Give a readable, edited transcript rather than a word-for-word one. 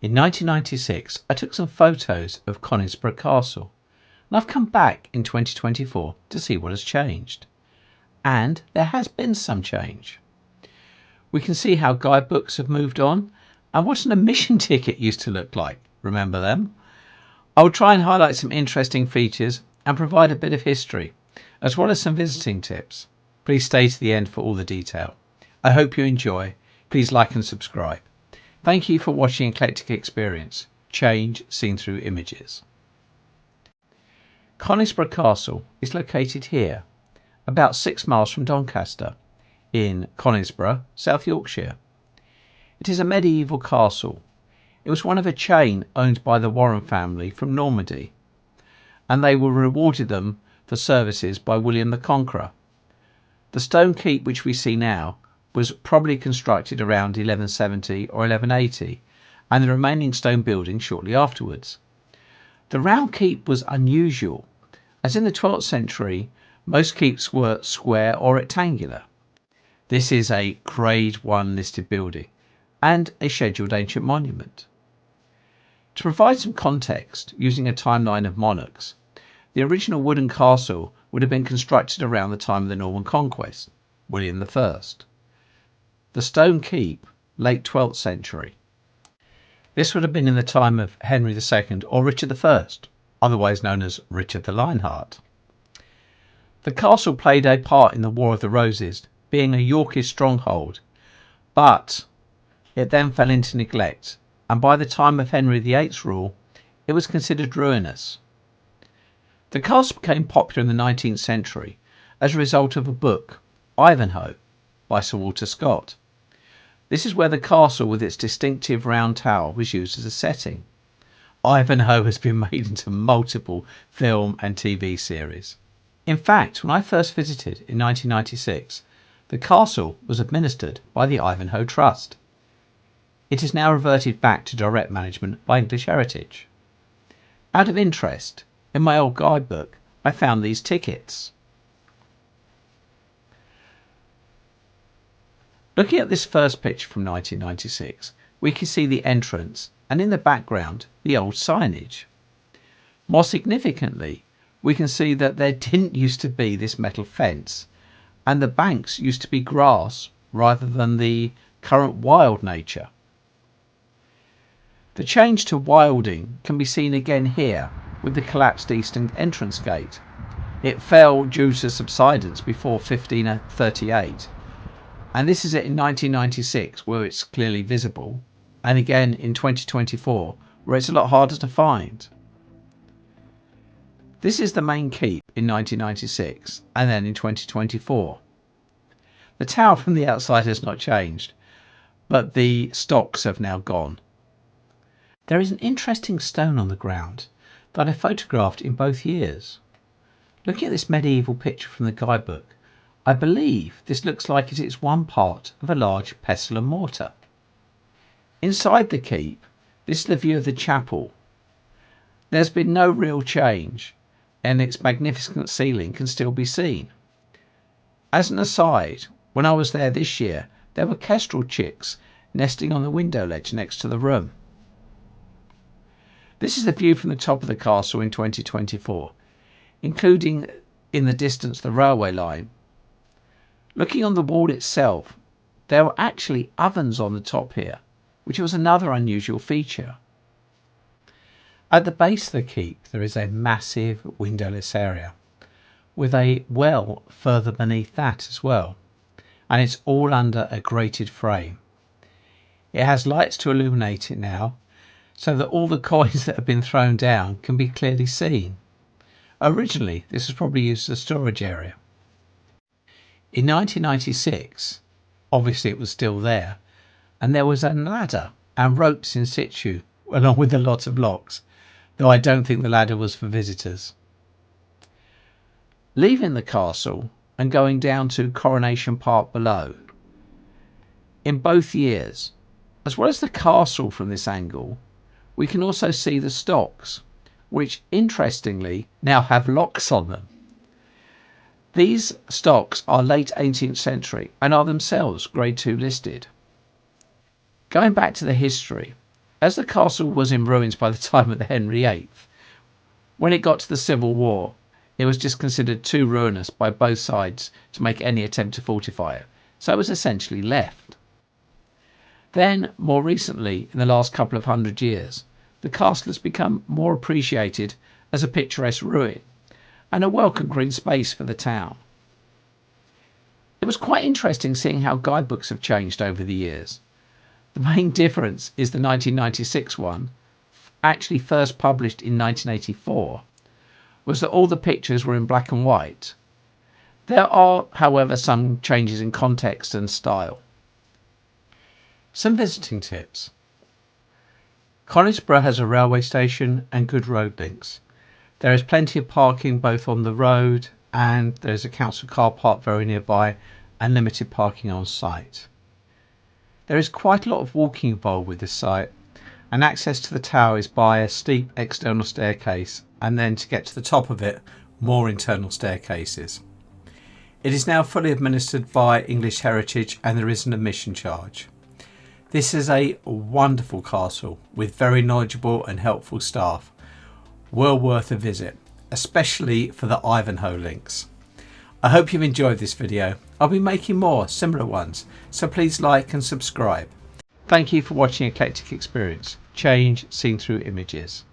In 1996, I took some photos of Conisbrough Castle, and I've come back in 2024 to see what has changed. And there has been some change. We can see how guidebooks have moved on and what an admission ticket used to look like. Remember them? I will try and highlight some interesting features and provide a bit of history, as well as some visiting tips. Please stay to the end for all the detail. I hope you enjoy. Please like and subscribe. Thank you for watching Eclectic Experience, change seen through images. Conisbrough Castle is located here, about 6 miles from Doncaster, in Conisbrough, South Yorkshire. It is a medieval castle. It was one of a chain owned by the Warenne family from Normandy, and they were rewarded them for services by William the Conqueror. The stone keep which we see now was probably constructed around 1170 or 1180, and the remaining stone building shortly afterwards. The round keep was unusual, as in the 12th century most keeps were square or rectangular. This is a Grade 1 listed building and a scheduled ancient monument. To provide some context, using a timeline of monarchs, the original wooden castle would have been constructed around the time of the Norman conquest, William I. The stone keep, late 12th century. This would have been in the time of Henry II or Richard I, otherwise known as Richard the Lionheart. The castle played a part in the War of the Roses, being a Yorkist stronghold, but it then fell into neglect, and by the time of Henry VIII's rule, it was considered ruinous. The castle became popular in the 19th century as a result of a book, Ivanhoe, by Sir Walter Scott. This is where the castle with its distinctive round tower was used as a setting. Ivanhoe has been made into multiple film and TV series. In fact, when I first visited in 1996, the castle was administered by the Ivanhoe Trust. It is now reverted back to direct management by English Heritage. Out of interest, in my old guidebook, I found these tickets. Looking at this first picture from 1996, we can see the entrance and in the background the old signage. More significantly, we can see that there didn't used to be this metal fence, and the banks used to be grass rather than the current wild nature. The change to wilding can be seen again here with the collapsed eastern entrance gate. It fell due to subsidence before 1538, and this is it in 1996 where it's clearly visible, and again in 2024 where it's a lot harder to find. This is the main keep in 1996 and then in 2024. The tower from the outside has not changed, but the stocks have now gone. There is an interesting stone on the ground that I photographed in both years. Looking at this medieval picture from the guidebook, I believe this looks like it is one part of a large pestle and mortar. Inside the keep, this is the view of the chapel. There's been no real change, and its magnificent ceiling can still be seen. As an aside, when I was there this year, there were kestrel chicks nesting on the window ledge next to the room. This is the view from the top of the castle in 2024, including in the distance the railway line. Looking on the wall itself, there were actually ovens on the top here, which was another unusual feature. At the base of the keep there is a massive windowless area, with a well further beneath that as well, and it's all under a grated frame. It has lights to illuminate it now, so that all the coins that have been thrown down can be clearly seen. Originally this was probably used as a storage area. In 1996, obviously it was still there, and there was a ladder and ropes in situ, along with a lot of locks, though I don't think the ladder was for visitors. Leaving the castle and going down to Coronation Park below, in both years, as well as the castle from this angle, we can also see the stocks, which interestingly now have locks on them. These stocks are late 18th century and are themselves Grade 2 listed. Going back to the history, As the castle was in ruins by the time of the Henry VIII, when it got to the Civil War, it was just considered too ruinous by both sides to make any attempt to fortify it, so it was essentially left. Then, more recently, in the last couple of 100 years, the castle has become more appreciated as a picturesque ruin and a welcome green space for the town. It was quite interesting seeing how guidebooks have changed over the years. The main difference is the 1996 one, actually first published in 1984, was that all the pictures were in black and white. There are, however, some changes in context and style. Some visiting tips. Conisbrough has a railway station and good road links. There is plenty of parking both on the road, and there is a council car park very nearby and limited parking on site. There is quite a lot of walking involved with this site, and access to the tower is by a steep external staircase, and then to get to the top of it, more internal staircases. It is now fully administered by English Heritage and there is an admission charge. This is a wonderful castle with very knowledgeable and helpful staff. Well worth a visit, especially for the Ivanhoe links. I hope you've enjoyed this video. I'll be making more similar ones, so please like and subscribe. Thank you for watching Eclectic Experience, change seen through images.